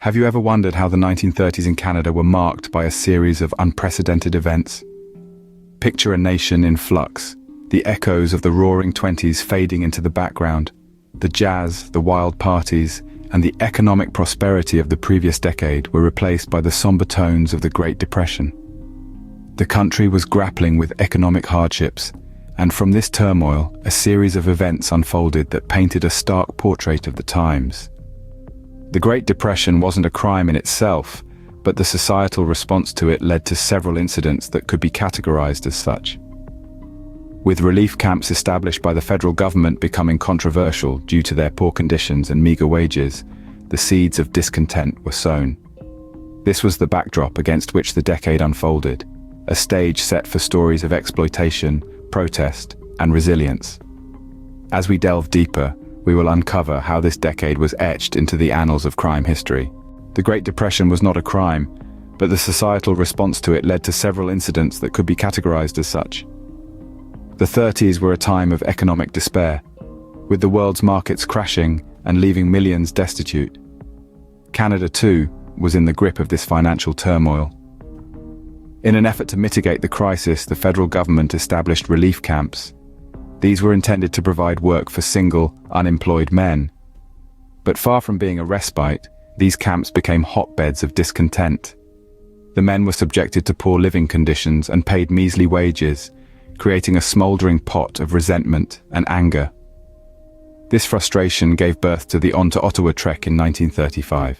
Have you ever wondered how the 1930s in Canada were marked by a series of unprecedented events? Picture a nation in flux, the echoes of the roaring 20s fading into the background. The jazz, the wild parties, and the economic prosperity of the previous decade were replaced by the somber tones of the Great Depression. The country was grappling with economic hardships, and from this turmoil, a series of events unfolded that painted a stark portrait of the times. The Great Depression wasn't a crime in itself, but the societal response to it led to several incidents that could be categorized as such. With relief camps established by the federal government becoming controversial due to their poor conditions and meager wages, the seeds of discontent were sown. This was the backdrop against which the decade unfolded, a stage set for stories of exploitation, protest, and resilience. As we delve deeper, we will uncover how this decade was etched into the annals of crime history. The Great Depression was not a crime, but the societal response to it led to several incidents that could be categorized as such. The 30s were a time of economic despair, with the world's markets crashing and leaving millions destitute. Canada, too, was in the grip of this financial turmoil. In an effort to mitigate the crisis, the federal government established relief camps. These were intended to provide work for single, unemployed men. But far from being a respite, these camps became hotbeds of discontent. The men were subjected to poor living conditions and paid measly wages, creating a smoldering pot of resentment and anger. This frustration gave birth to the On to Ottawa trek in 1935.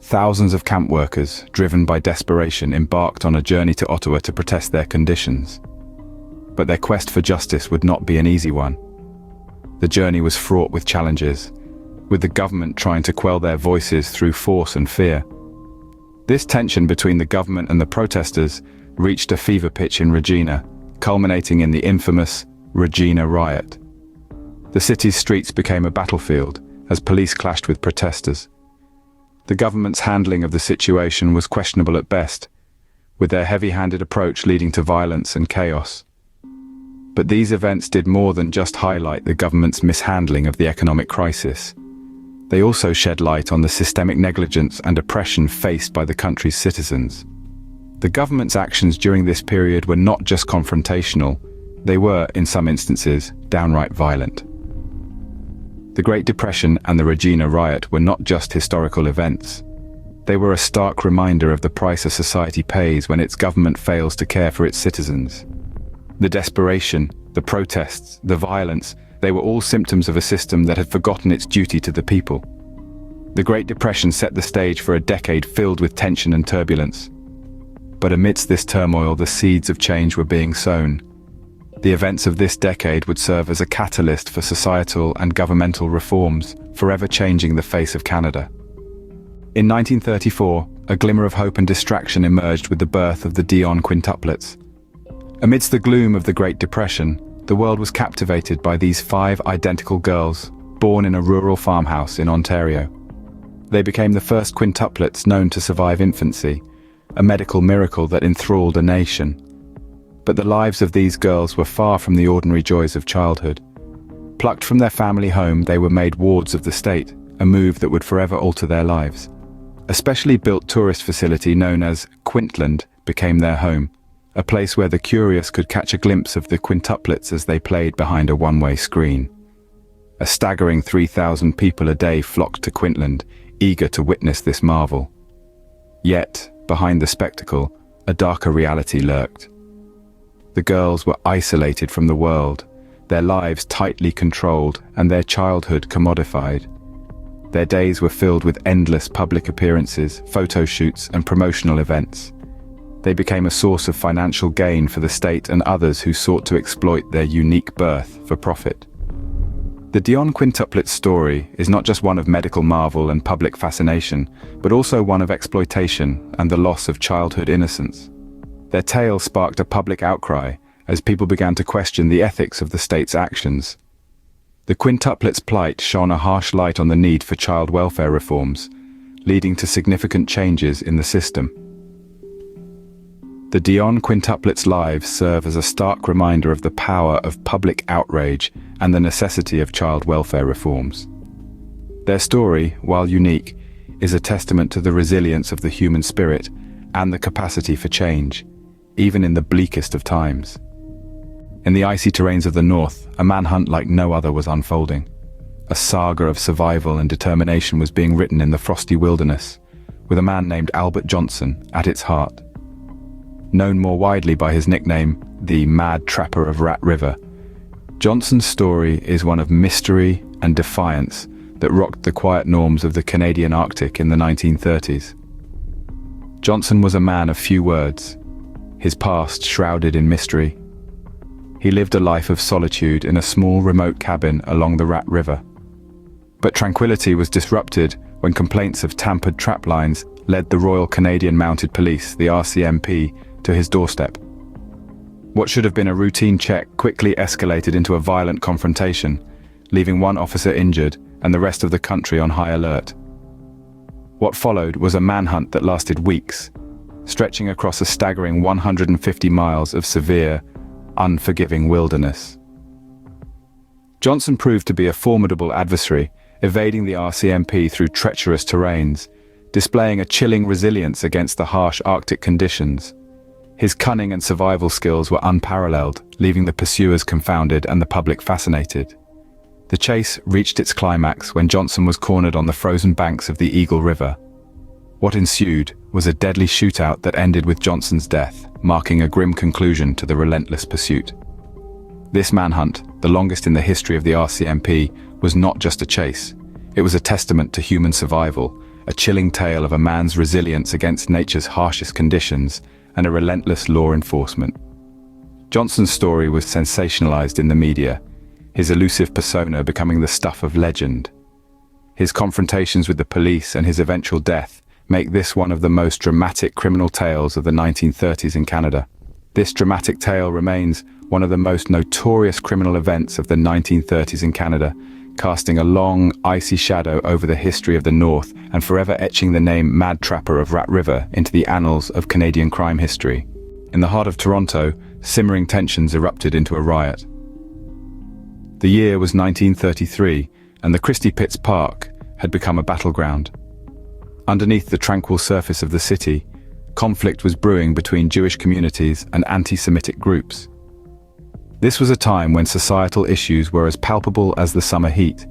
Thousands of camp workers, driven by desperation, embarked on a journey to Ottawa to protest their conditions. But their quest for justice would not be an easy one. The journey was fraught with challenges, with the government trying to quell their voices through force and fear. This tension between the government and the protesters reached a fever pitch in Regina, culminating in the infamous Regina Riot. The city's streets became a battlefield as police clashed with protesters. The government's handling of the situation was questionable at best, with their heavy-handed approach leading to violence and chaos. But these events did more than just highlight the government's mishandling of the economic crisis. They also shed light on the systemic negligence and oppression faced by the country's citizens. The government's actions during this period were not just confrontational, they were, in some instances, downright violent. The Great Depression and the Regina Riot were not just historical events. They were a stark reminder of the price a society pays when its government fails to care for its citizens. The desperation, the protests, the violence, they were all symptoms of a system that had forgotten its duty to the people. The Great Depression set the stage for a decade filled with tension and turbulence. But amidst this turmoil, the seeds of change were being sown. The events of this decade would serve as a catalyst for societal and governmental reforms, forever changing the face of Canada. In 1934, a glimmer of hope and distraction emerged with the birth of the Dionne Quintuplets. Amidst the gloom of the Great Depression, the world was captivated by these 5 identical girls, born in a rural farmhouse in Ontario. They became the first quintuplets known to survive infancy, a medical miracle that enthralled a nation. But the lives of these girls were far from the ordinary joys of childhood. Plucked from their family home, they were made wards of the state, a move that would forever alter their lives. A specially built tourist facility known as Quintland became their home, a place where the curious could catch a glimpse of the quintuplets as they played behind a one-way screen. A staggering 3,000 people a day flocked to Quintland, eager to witness this marvel. Yet, behind the spectacle, a darker reality lurked. The girls were isolated from the world, their lives tightly controlled and their childhood commodified. Their days were filled with endless public appearances, photo shoots, and promotional events. They became a source of financial gain for the state and others who sought to exploit their unique birth for profit. The Dionne Quintuplets story is not just one of medical marvel and public fascination, but also one of exploitation and the loss of childhood innocence. Their tale sparked a public outcry as people began to question the ethics of the state's actions. The quintuplets' plight shone a harsh light on the need for child welfare reforms, leading to significant changes in the system. The Dionne Quintuplets' lives serve as a stark reminder of the power of public outrage and the necessity of child welfare reforms. Their story, while unique, is a testament to the resilience of the human spirit and the capacity for change, even in the bleakest of times. In the icy terrains of the north, a manhunt like no other was unfolding. A saga of survival and determination was being written in the frosty wilderness, with a man named Albert Johnson at its heart. Known more widely by his nickname, the Mad Trapper of Rat River, Johnson's story is one of mystery and defiance that rocked the quiet norms of the Canadian Arctic in the 1930s. Johnson was a man of few words, his past shrouded in mystery. He lived a life of solitude in a small remote cabin along the Rat River. But tranquility was disrupted when complaints of tampered trap lines led the Royal Canadian Mounted Police, the RCMP, to his doorstep. What should have been a routine check quickly escalated into a violent confrontation, leaving one officer injured and the rest of the country on high alert. What followed was a manhunt that lasted weeks, stretching across a staggering 150 miles of severe, unforgiving wilderness. Johnson proved to be a formidable adversary, evading the RCMP through treacherous terrains, displaying a chilling resilience against the harsh Arctic conditions. His cunning and survival skills were unparalleled, leaving the pursuers confounded and the public fascinated. The chase reached its climax when Johnson was cornered on the frozen banks of the Eagle River. What ensued was a deadly shootout that ended with Johnson's death, marking a grim conclusion to the relentless pursuit. This manhunt, the longest in the history of the RCMP, was not just a chase. It was a testament to human survival, a chilling tale of a man's resilience against nature's harshest conditions, and a relentless law enforcement. Johnson's story was sensationalized in the media, his elusive persona becoming the stuff of legend. His confrontations with the police and his eventual death make this one of the most dramatic criminal tales of the 1930s in Canada. This dramatic tale remains one of the most notorious criminal events of the 1930s in Canada, casting a long, icy shadow over the history of the North and forever etching the name Mad Trapper of Rat River into the annals of Canadian crime history. In the heart of Toronto, simmering tensions erupted into a riot. The year was 1933, and the Christie Park had become a battleground. Underneath the tranquil surface of the city, conflict was brewing between Jewish communities and anti-Semitic groups. This was a time when societal issues were as palpable as the summer heat,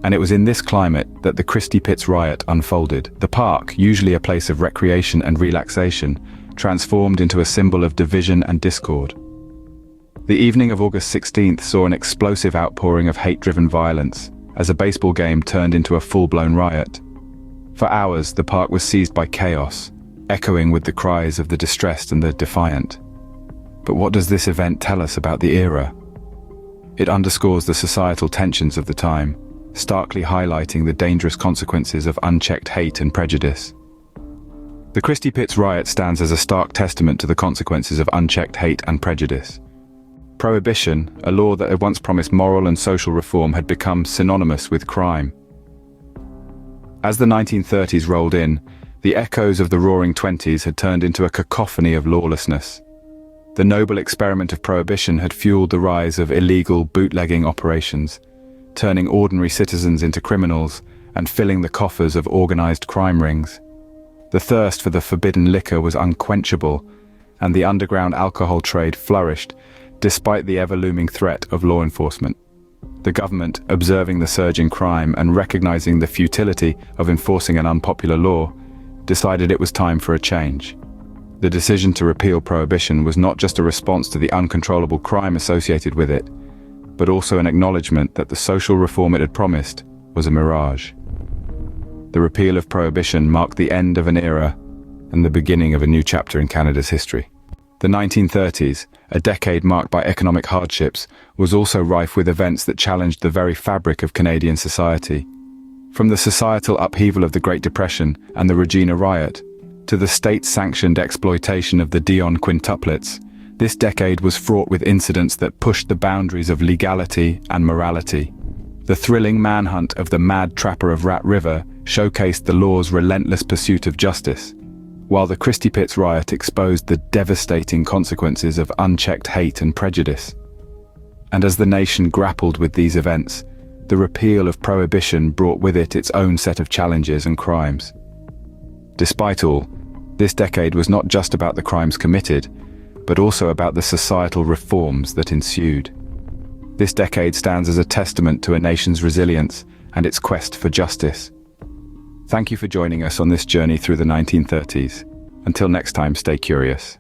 and it was in this climate that the Christie riot unfolded. The park, usually a place of recreation and relaxation, transformed into a symbol of division and discord. The evening of August 16th saw an explosive outpouring of hate-driven violence, as a baseball game turned into a full-blown riot. For hours, the park was seized by chaos, echoing with the cries of the distressed and the defiant. But what does this event tell us about the era? It underscores the societal tensions of the time, starkly highlighting the dangerous consequences of unchecked hate and prejudice. The Christie riot stands as a stark testament to the consequences of unchecked hate and prejudice. Prohibition, a law that had once promised moral and social reform, had become synonymous with crime. As the 1930s rolled in, the echoes of the Roaring Twenties had turned into a cacophony of lawlessness. The noble experiment of Prohibition had fueled the rise of illegal bootlegging operations, turning ordinary citizens into criminals and filling the coffers of organized crime rings. The thirst for the forbidden liquor was unquenchable, and the underground alcohol trade flourished, despite the ever-looming threat of law enforcement. The government, observing the surge in crime and recognizing the futility of enforcing an unpopular law, decided it was time for a change. The decision to repeal Prohibition was not just a response to the uncontrollable crime associated with it, but also an acknowledgement that the social reform it had promised was a mirage. The repeal of Prohibition marked the end of an era and the beginning of a new chapter in Canada's history. The 1930s, a decade marked by economic hardships, was also rife with events that challenged the very fabric of Canadian society. From the societal upheaval of the Great Depression and the Regina Riot, to the state-sanctioned exploitation of the Dionne Quintuplets, this decade was fraught with incidents that pushed the boundaries of legality and morality. The thrilling manhunt of the Mad Trapper of Rat River showcased the law's relentless pursuit of justice, while the Christie riot exposed the devastating consequences of unchecked hate and prejudice. And as the nation grappled with these events, the repeal of Prohibition brought with it its own set of challenges and crimes. Despite all, this decade was not just about the crimes committed, but also about the societal reforms that ensued. This decade stands as a testament to a nation's resilience and its quest for justice. Thank you for joining us on this journey through the 1930s. Until next time, stay curious.